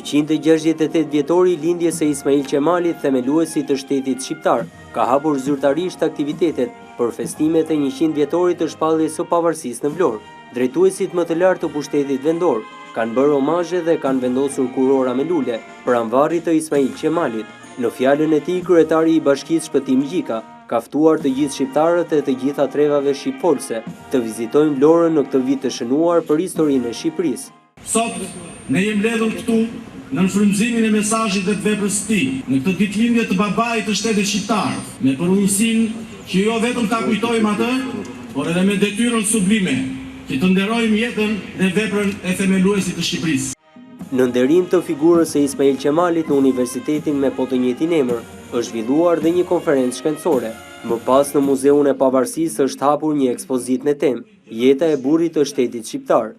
168 vjetori lindjes së Ismail Qemalit, themeluesi të shtetit shqiptar, ka hapur zyrtarisht aktivitetet për festimet e 100 vjetorit të shpalljes së pavarësisë në Vlorë. Drejtuesit më të lartë të pushtetit vendor kanë bërë omazhe dhe kanë vendosur kurora me lule për anvarrit të Ismail Qemalit. Në fjalën e tij, kryetari i Bashkisë Shpëtim Gjika ka ftuar të gjithë shqiptarët e të gjitha trevave shqipfolse të vizitojnë Vlorën në këtë vit të shënuar për historinë e Shqipërisë. Sot ne jemi mbledhur këtu në frymëzimin e mesazhit dhe të veprës së tij, në këtë ditëlindje të babait të shtetit shqiptar, me përgjegjësinë që jo vetëm ta kujtojmë atë, por edhe me detyrën sublime që të nderojmë jetën dhe veprën e themeluesit të Shqipërisë. Në nderim të figurës së Ismail Qemalit në universitetin me po të njëjtin emër, është zhvilluar dhe një konferencë shkencore. Më pas në Muzeun e Pavarësisë është hapur një ekspozitë me temë Jeta e burrit të shtetit shqiptar.